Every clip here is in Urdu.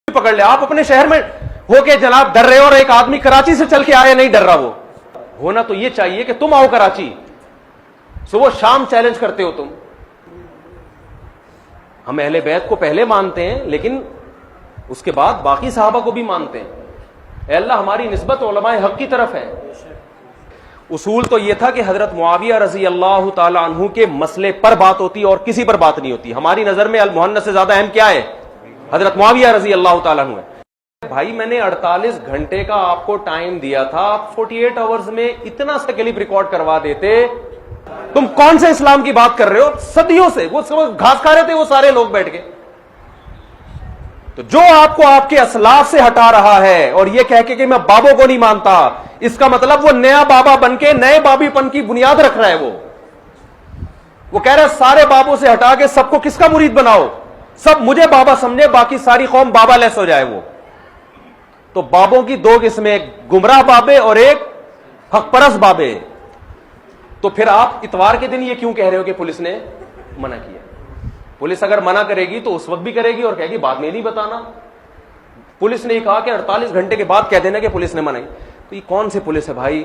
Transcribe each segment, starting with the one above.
پکڑ لے. آپ اپنے شہر میں ہو کے جناب ڈر رہے ہو اور ایک آدمی کراچی سے چل کے آیا نہیں ڈر رہا. وہ ہونا تو یہ چاہیے کہ تم آؤ کراچی, صبح شام چیلنج کرتے ہو تم. ہم اہل بیت کو پہلے مانتے ہیں لیکن اس کے بعد باقی صحابہ کو بھی مانتے ہیں. اے اللہ ہماری نسبت علماء حق کی طرف ہے. اصول تو یہ تھا کہ حضرت معاویہ رضی اللہ تعالی عنہ کے مسئلے پر بات ہوتی اور کسی پر بات نہیں ہوتی. ہماری نظر میں المحنث سے زیادہ اہم کیا ہے؟ حضرت معاویہ رضی اللہ تعالی عنہ ہے. بھائی میں نے 48 گھنٹے کا آپ کو ٹائم دیا تھا, آپ 48 آورز میں اتنا سا کلپ ریکارڈ کروا دیتے. تم کون سے اسلام کی بات کر رہے ہو؟ صدیوں سے وہ گھاس کھا رہے تھے وہ سارے لوگ بیٹھ کے. تو جو آپ کو آپ کے اسلاف سے ہٹا رہا ہے اور یہ کہہ کے کہ میں بابوں کو نہیں مانتا, اس کا مطلب وہ نیا بابا بن کے نئے بابی پن کی بنیاد رکھ رہا ہے. وہ کہہ رہا ہے سارے بابوں سے ہٹا کے سب کو کس کا مرید بناؤ, سب مجھے بابا سمجھے, باقی ساری قوم بابا لیس ہو جائے. وہ تو بابوں کی دو قسمیں, ایک گمراہ بابے اور ایک حق پرست بابے. تو پھر آپ اتوار کے دن یہ کیوں کہہ رہے ہو کہ پولیس نے منع کیا؟ پولیس اگر منع کرے گی تو اس وقت بھی کرے گی اور کہے گی بعد میں نہیں بتانا. پولیس نے یہ کہا کہ 48 گھنٹے کے بعد کہہ دینا کہ پولیس نے منع. تو یہ کون سی پولیس ہے بھائی؟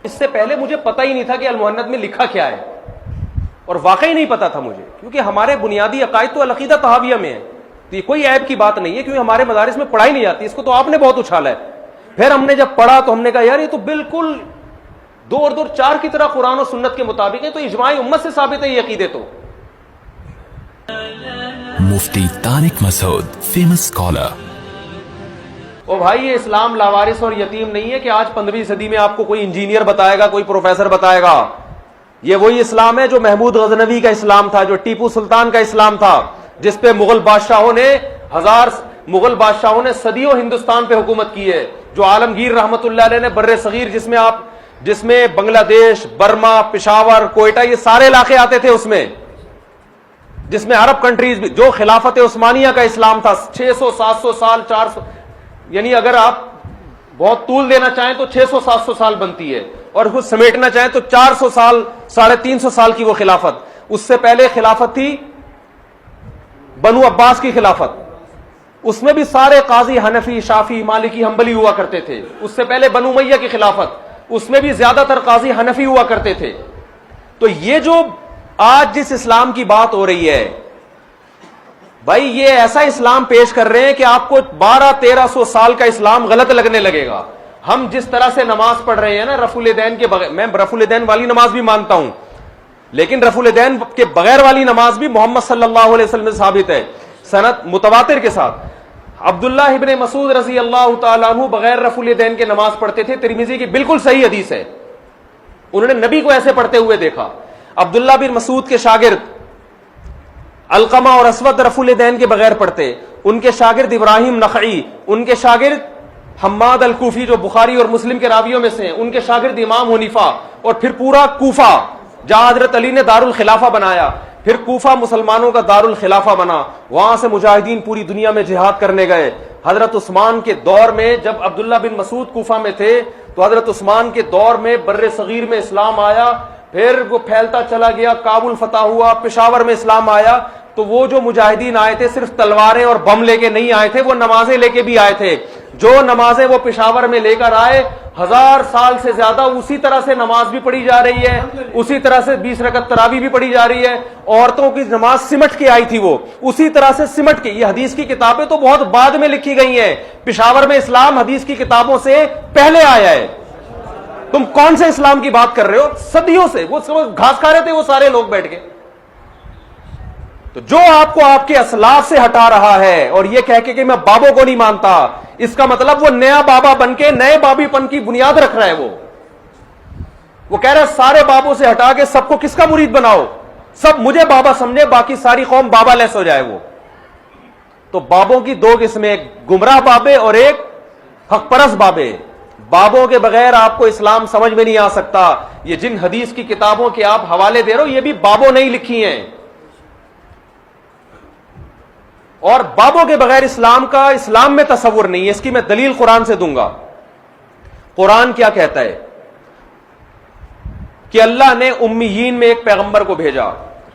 اس سے پہلے مجھے پتہ ہی نہیں تھا کہ المحنت میں لکھا کیا ہے, اور واقعی نہیں پتا تھا مجھے, کیونکہ ہمارے بنیادی عقائد تو العقیدہ طحاویہ میں ہے. تو یہ کوئی عیب کی بات نہیں ہے, کیونکہ ہمارے مدارس میں پڑھائی نہیں جاتی. اس کو تو آپ نے بہت اچھالا ہے. پھر ہم نے جب پڑھا تو ہم نے کہا یار یہ تو بالکل 2 اور 2 4 کی طرح قرآن و سنت کے مطابق ہے, تو اجماع امت سے ثابت ہے یہ عقیدے. تو مفتی طارق مسعود, فیمس اسکالر. او بھائی یہ اسلام لاوارث اور یتیم نہیں ہے کہ آج 15ویں صدی میں آپ کو کوئی انجینئر بتائے گا, کوئی پروفیسر بتائے گا. یہ وہی اسلام ہے جو محمود غزنوی کا اسلام تھا, جو ٹیپو سلطان کا اسلام تھا, جس پہ مغل بادشاہوں نے صدیوں ہندوستان پہ حکومت کی ہے. جو عالمگیر رحمت اللہ علیہ نے بر صغیر, جس میں بنگلہ دیش, برما, پشاور, کوئٹہ, یہ سارے علاقے آتے تھے, اس میں جس میں عرب کنٹریز بھی, جو خلافت عثمانیہ کا اسلام تھا 600 700 سال 400, یعنی اگر آپ بہت طول دینا چاہیں تو 600 700 سال بنتی ہے, اور کچھ سمیٹنا چاہیں تو 400 سال 350 سال کی وہ خلافت. اس سے پہلے خلافت تھی بنو عباس کی خلافت, اس میں بھی سارے قاضی حنفی, شافی, مالکی, حنبلی ہوا کرتے تھے. اس سے پہلے بنو امیہ کی خلافت, اس میں بھی زیادہ تر قاضی حنفی ہوا کرتے تھے. تو یہ جو آج جس اسلام کی بات ہو رہی ہے بھائی, یہ ایسا اسلام پیش کر رہے ہیں کہ آپ کو 1200-1300 سال کا اسلام غلط لگنے لگے گا. ہم جس طرح سے نماز پڑھ رہے ہیں نا رفع الیدین کے بغیر, میں رفع الیدین والی نماز بھی مانتا ہوں, لیکن رفع الیدین کے بغیر والی نماز بھی محمد صلی اللہ علیہ وسلم سے ثابت ہے سند متواتر کے ساتھ. عبداللہ ابن مسعود رضی اللہ تعالیٰ عنہ بغیر رفع الیدین کے نماز پڑھتے تھے. ترمذی کی بالکل صحیح حدیث ہے, انہوں نے نبی کو ایسے پڑھتے ہوئے دیکھا. عبداللہ بن مسعود کے شاگرد علقمہ اور اسود رفع الیدین کے بغیر پڑھتے. ان کے شاگرد ابراہیم نخعی, ان کے شاگرد حماد الکوفی جو بخاری اور مسلم کے راویوں میں سے ہیں, ان کے شاگرد امام حنیفہ, اور پھر پورا کوفہ جہاں حضرت علی نے دار الخلافہ بنایا, پھر کوفہ مسلمانوں کا دار الخلافہ بنا, وہاں سے مجاہدین پوری دنیا میں جہاد کرنے گئے. حضرت عثمان کے دور میں جب عبداللہ بن مسعود کوفہ میں تھے تو حضرت عثمان کے دور میں بر صغیر میں اسلام آیا, پھر وہ پھیلتا چلا گیا, کابل فتح ہوا, پشاور میں اسلام آیا. تو وہ جو مجاہدین آئے تھے صرف تلواریں اور بم لے کے نہیں آئے تھے, وہ نمازیں لے کے بھی آئے تھے. جو نمازیں وہ پشاور میں لے کر آئے 1000 سال سے زیادہ اسی طرح سے نماز بھی پڑھی جا رہی ہے, اسی طرح سے 20 رکعت تراویح بھی پڑھی جا رہی ہے. عورتوں کی نماز سمٹ کے آئی تھی, وہ اسی طرح سے سمٹ کے. یہ حدیث کی کتابیں تو بہت بعد میں لکھی گئی ہیں, پشاور میں اسلام حدیث کی کتابوں سے پہلے آیا ہے. تم کون سے اسلام کی بات کر رہے ہو؟ صدیوں سے وہ گھاس کھا رہے تھے وہ سارے لوگ بیٹھ کے. تو جو آپ کو آپ کے اسلاف سے ہٹا رہا ہے اور یہ کہہ کے کہ میں بابوں کو نہیں مانتا, اس کا مطلب وہ نیا بابا بن کے نئے بابی پن کی بنیاد رکھ رہا ہے. وہ کہہ رہا ہے سارے بابوں سے ہٹا کے سب کو کس کا مرید بناؤ, سب مجھے بابا سمجھے, باقی ساری قوم بابا لیس ہو جائے. وہ تو بابوں کی 2 قسمیں, ایک گمراہ بابے اور ایک حق پرست بابے. بابوں کے بغیر آپ کو اسلام سمجھ میں نہیں آ سکتا. یہ جن حدیث کی کتابوں کے آپ حوالے دے رہے ہو یہ بھی بابوں نے ہی لکھی ہیں, اور بابوں کے بغیر اسلام میں تصور نہیں ہے. اس کی میں دلیل قرآن سے دوں گا. قرآن کیا کہتا ہے کہ اللہ نے امیین میں ایک پیغمبر کو بھیجا,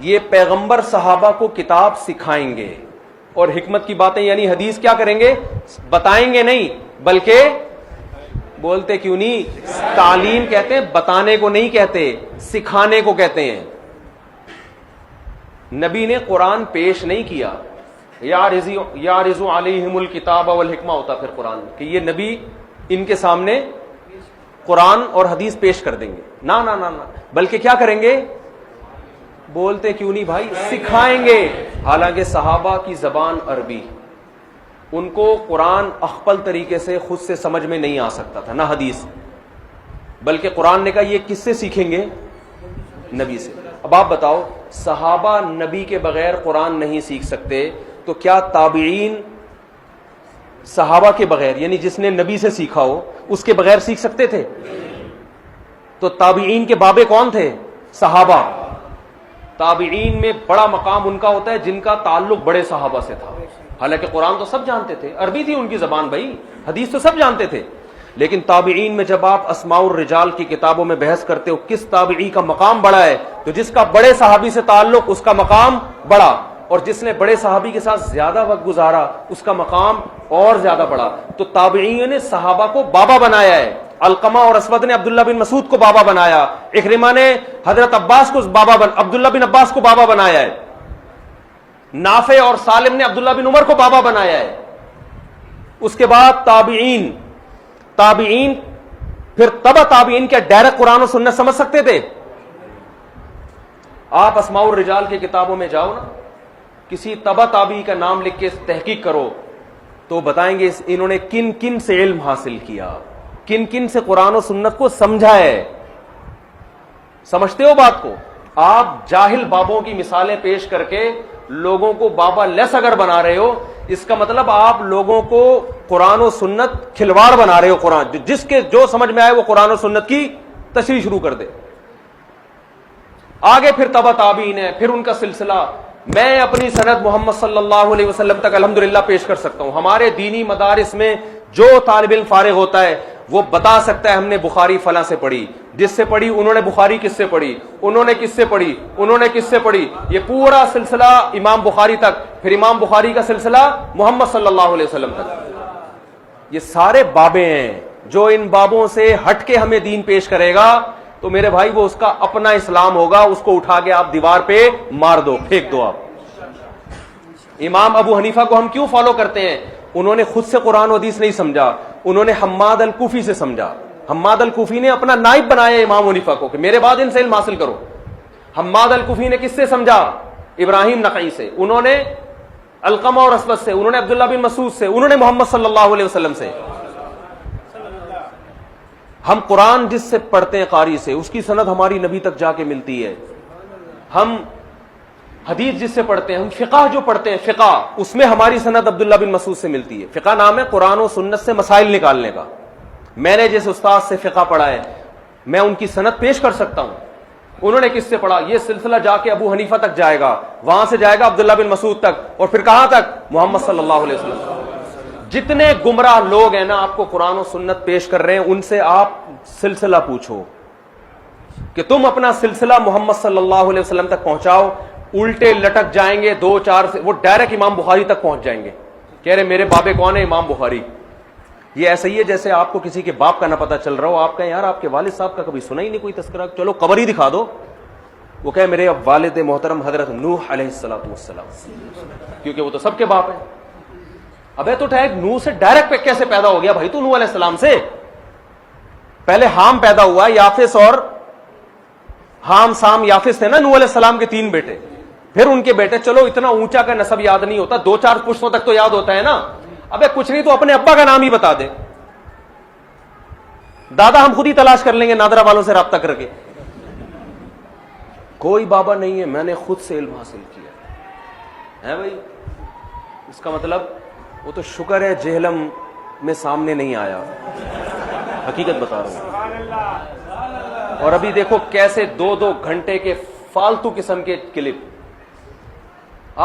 یہ پیغمبر صحابہ کو کتاب سکھائیں گے اور حکمت کی باتیں یعنی حدیث کیا کریں گے, بتائیں گے نہیں بلکہ بولتے کیوں نہیں, تعلیم کہتے ہیں, بتانے کو نہیں کہتے, سکھانے کو کہتے ہیں. نبی نے قرآن پیش نہیں کیا, یعرض علیہم الکتاب والحکمہ ہوتا پھر قرآن کہ یہ نبی ان کے سامنے قرآن اور حدیث پیش کر دیں گے, نہ نہ نہ, بلکہ کیا کریں گے, بولتے کیوں نہیں بھائی, سکھائیں گے. حالانکہ صحابہ کی زبان عربی, ان کو قرآن اخپل طریقے سے خود سے سمجھ میں نہیں آ سکتا تھا, نہ حدیث, بلکہ قرآن نے کہا یہ کس سے سیکھیں گے, نبی سے. اب آپ بتاؤ, صحابہ نبی کے بغیر قرآن نہیں سیکھ سکتے, تو کیا تابعین صحابہ کے بغیر یعنی جس نے نبی سے سیکھا ہو اس کے بغیر سیکھ سکتے تھے؟ تو تابعین کے بابے کون تھے؟ صحابہ. تابعین میں بڑا مقام ان کا ہوتا ہے جن کا تعلق بڑے صحابہ سے تھا. حالانکہ قرآن تو سب جانتے تھے, عربی تھی ان کی زبان بھائی, حدیث تو سب جانتے تھے, لیکن تابعین میں جب آپ اسماء الرجال کی کتابوں میں بحث کرتے ہو کس تابعی کا مقام بڑا ہے, تو جس کا بڑے صحابی سے تعلق اس کا مقام بڑا, اور جس نے بڑے صحابی کے ساتھ زیادہ وقت گزارا اس کا مقام اور زیادہ بڑا. تو تابعین نے صحابہ کو بابا بنایا ہے. علقمہ اور اسود نے عبداللہ بن مسعود کو بابا بنایا, اکرمہ نے حضرت عباس کو عبداللہ بن عباس کو بابا بنایا ہے, نافع اور سالم نے عبداللہ بن عمر کو بابا بنایا ہے. اس کے بعد تابعین پھر تبع تابعین کیا ڈائریکٹ قرآن و سنت سمجھ سکتے تھے؟ آپ اسماء الرجال کی کتابوں میں جاؤ نا, کسی تبع تابعی کا نام لکھ کے تحقیق کرو تو بتائیں گے انہوں نے کن کن سے علم حاصل کیا, کن کن سے قرآن و سنت کو سمجھا ہے. سمجھتے ہو بات کو؟ آپ جاہل بابوں کی مثالیں پیش کر کے لوگوں کو بابا لیس اگر بنا رہے ہو, اس کا مطلب آپ لوگوں کو قرآن و سنت کھلواڑ بنا رہے ہو. قرآن جس کے جو سمجھ میں آئے وہ قرآن و سنت کی تشریح شروع کر دے. آگے پھر تبع تابعین ہے, پھر ان کا سلسلہ. میں اپنی سند محمد صلی اللہ علیہ وسلم تک الحمدللہ پیش کر سکتا ہوں. ہمارے دینی مدارس میں جو طالب علم فارغ ہوتا ہے وہ بتا سکتا ہے ہم نے بخاری فلاں سے پڑھی, جس سے پڑھی انہوں نے بخاری کس سے پڑھی, انہوں نے کس سے پڑھی, انہوں نے کس سے پڑھی, یہ پورا سلسلہ امام بخاری تک, پھر امام بخاری کا سلسلہ محمد صلی اللہ علیہ وسلم تک. یہ سارے بابے ہیں. جو ان بابوں سے ہٹ کے ہمیں دین پیش کرے گا تو میرے بھائی وہ اس کا اپنا اسلام ہوگا, اس کو اٹھا کے آپ دیوار پہ مار دو, پھینک دو آپ. امام ابو حنیفہ کو ہم کیوں فالو کرتے ہیں؟ انہوں نے خود سے قرآن و حدیث نہیں سمجھا, انہوں نے حماد الکوفی سے سمجھا. حماد الکوفی نے اپنا نائب بنایا امام حنیفہ کو کہ میرے بعد ان سے علم حاصل کرو. حماد الکوفی نے کس سے سمجھا؟ ابراہیم نخعی سے. انہوں نے علقمہ اور اسود سے, انہوں نے عبداللہ بن مسعود سے, انہوں نے محمد صلی اللہ علیہ وسلم سے. ہم قرآن جس سے پڑھتے ہیں قاری سے, اس کی سند ہماری نبی تک جا کے ملتی ہے. ہم حدیث جس سے پڑھتے ہیں, ہم فقہ جو پڑھتے ہیں فقہ, اس میں ہماری سند عبداللہ بن مسعود سے ملتی ہے. فقہ نام ہے قرآن و سنت سے مسائل نکالنے کا. میں نے جس استاد سے فقہ پڑھا ہے میں ان کی سند پیش کر سکتا ہوں. انہوں نے کس سے پڑھا, یہ سلسلہ جا کے ابو حنیفہ تک جائے گا, وہاں سے جائے گا عبداللہ بن مسعود تک, اور پھر کہاں تک؟ محمد صلی اللہ علیہ وسلم. جتنے گمراہ لوگ ہیں نا آپ کو قرآن و سنت پیش کر رہے ہیں, ان سے آپ سلسلہ پوچھو کہ تم اپنا سلسلہ محمد صلی اللہ علیہ وسلم تک پہنچاؤ. الٹے لٹک جائیں گے, دو چار سے وہ ڈائریکٹ امام بخاری تک پہنچ جائیں گے. کہہ رہے میرے بابے کون ہے؟ امام بخاری. یہ ایسا ہی ہے جیسے آپ کو کسی کے باپ کا نہ پتہ چل رہا ہو, آپ کہیں یار آپ کے والد صاحب کا کبھی سنا ہی نہیں کوئی تذکرہ, چلو قبر ہی دکھا دو. وہ کہے میرے والد محترم حضرت نوح علیہ السلام, کیونکہ وہ تو سب کے باپ ہیں. ابے تو ٹھیک, نوح سے ڈائریکٹ کیسے پیدا ہو گیا بھائی تو؟ نوح علیہ السلام سے پہلے حام پیدا ہوا, یافس اور حام سام یافس تھے نا نوح علیہ السلام کے 3 بیٹے, پھر ان کے بیٹے. چلو اتنا اونچا کا نسب یاد نہیں ہوتا, 2-4 پشتوں تک تو یاد ہوتا ہے نا. ابے کچھ نہیں تو اپنے ابا کا نام ہی بتا دے. دادا ہم خود ہی تلاش کر لیں گے نادرا والوں سے رابطہ کر کے. کوئی بابا نہیں ہے, میں نے خود سے علم حاصل کیا ہے بھائی. اس کا مطلب وہ تو شکر ہے جہلم میں سامنے نہیں آیا, حقیقت بتا رہا ہوں. اور ابھی دیکھو کیسے 2-2 گھنٹے کے فالتو قسم کے کلپ.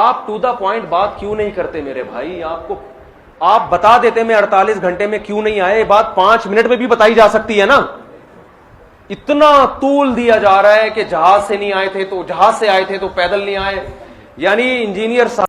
آپ ٹو دا پوائنٹ بات کیوں نہیں کرتے میرے بھائی؟ آپ بتا دیتے میں 48 گھنٹے میں کیوں نہیں آئے, بات 5 منٹ میں بھی بتائی جا سکتی ہے نا. اتنا طول دیا جا رہا ہے کہ جہاز سے نہیں آئے تھے تو جہاز سے آئے تھے تو پیدل نہیں آئے. یعنی انجینئر